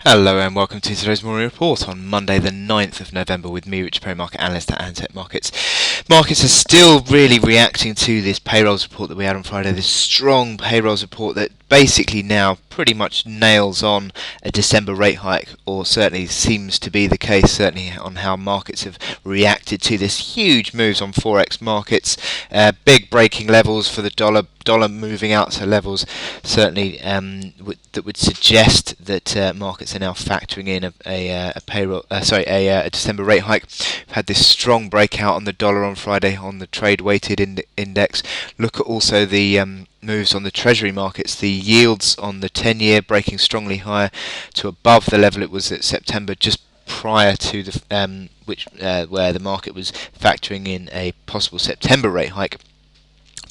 Hello and welcome to today's morning report on Monday the 9th of November with me, Rich Perry, market analyst at Antec Markets. Markets are still really reacting to this payrolls report that we had on Friday, this strong payrolls report that basically now pretty much nails on a December rate hike, or certainly seems to be the case, certainly on how markets have reacted to this huge moves on Forex markets, big breaking levels for the dollar moving out to levels certainly that would suggest that markets are now factoring in a December rate hike. We've had this strong breakout on the dollar on Friday on the trade weighted index. Look at also the moves on the treasury markets, the yields on the 10-year breaking strongly higher to above the level it was at September, just prior to the where the market was factoring in a possible September rate hike.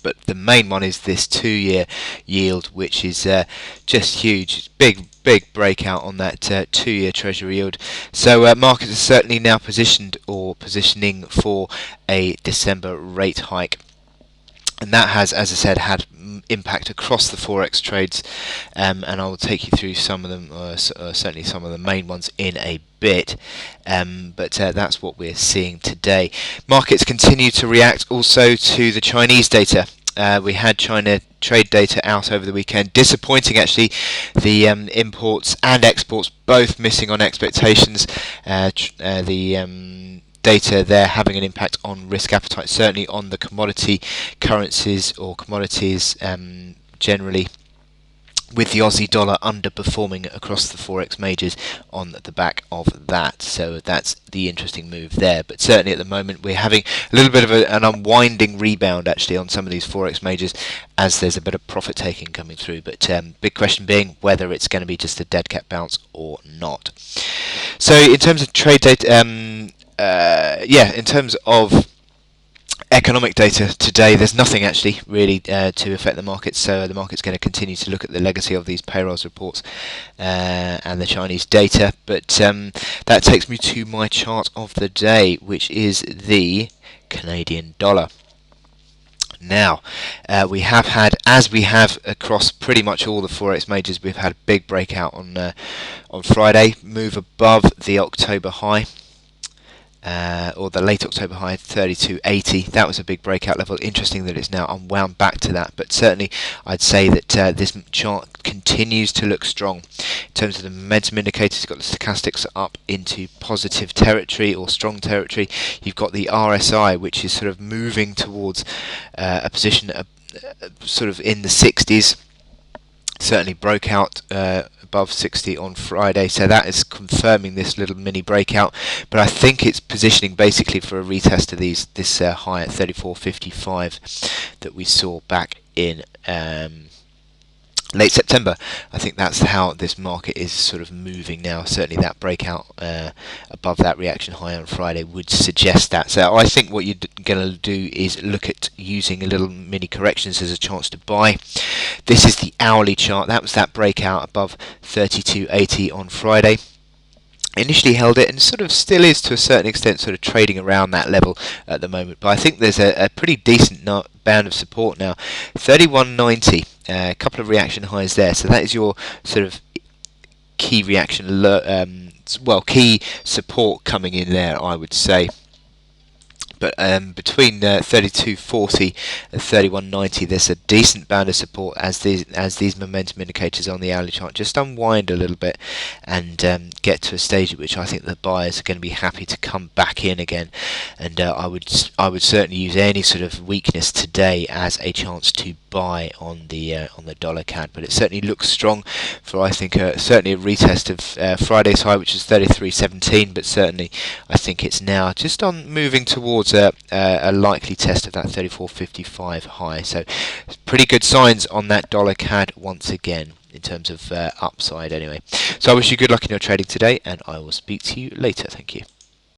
But the main one is this 2-year yield, which is just huge. Big breakout on that 2-year treasury yield. So markets are certainly now positioning for a December rate hike. And that has, as I said, had impact across the Forex trades, and I will take you through some of them, certainly some of the main ones in a bit, but that's what we're seeing today. Markets continue to react also to the Chinese data. We had China trade data out over the weekend. Disappointing, actually. The imports and exports both missing on expectations. The data there having an impact on risk appetite, certainly on the commodity currencies or commodities generally, with the Aussie dollar underperforming across the Forex majors on the back of that. So that's the interesting move there. But certainly at the moment we're having a little bit of an unwinding rebound actually on some of these Forex majors, as there's a bit of profit taking coming through. But big question being whether it's going to be just a dead cat bounce or not. So in terms of trade data, in terms of economic data today, there's nothing actually really to affect the markets, so the market's going to continue to look at the legacy of these payrolls reports and the Chinese data. But that takes me to my chart of the day, which is the Canadian dollar. Now, we have had, as we have across pretty much all the Forex majors, we've had a big breakout on Friday, move above the October high. Or the late October high, 32.80. That was a big breakout level. Interesting that it's now unwound back to that, but certainly I'd say that this chart continues to look strong. In terms of the momentum indicators, you've got the stochastics up into positive territory or strong territory. You've got the RSI, which is sort of moving towards a position sort of in the 60s. Certainly broke out above 60 on Friday, so that is confirming this little mini breakout. But I think it's positioning basically for a retest of this high at 34.55 that we saw back in late September. I think that's how this market is sort of moving now. Certainly that breakout above that reaction high on Friday would suggest that. So I think what you're going to do is look at using a little mini corrections as a chance to buy. This is the hourly chart. That was that breakout above 32.80 on Friday. Initially held it and sort of still is to a certain extent sort of trading around that level at the moment, but I think there's a pretty decent band of support now. 31.90, a couple of reaction highs there, so that is your sort of key reaction, key support coming in there, I would say. But between 32.40 and 31.90, there's a decent band of support as these momentum indicators on the hourly chart just unwind a little bit and get to a stage at which I think the buyers are going to be happy to come back in again. And I would certainly use any sort of weakness today as a chance to buy on the dollar CAD. But it certainly looks strong for, I think, certainly a retest of Friday's high, which is 33.17. But certainly I think it's now just on moving towards a likely test of that 34.55 high. So pretty good signs on that dollar CAD once again in terms of upside anyway. So I wish you good luck in your trading today, and I will speak to you later. Thank you.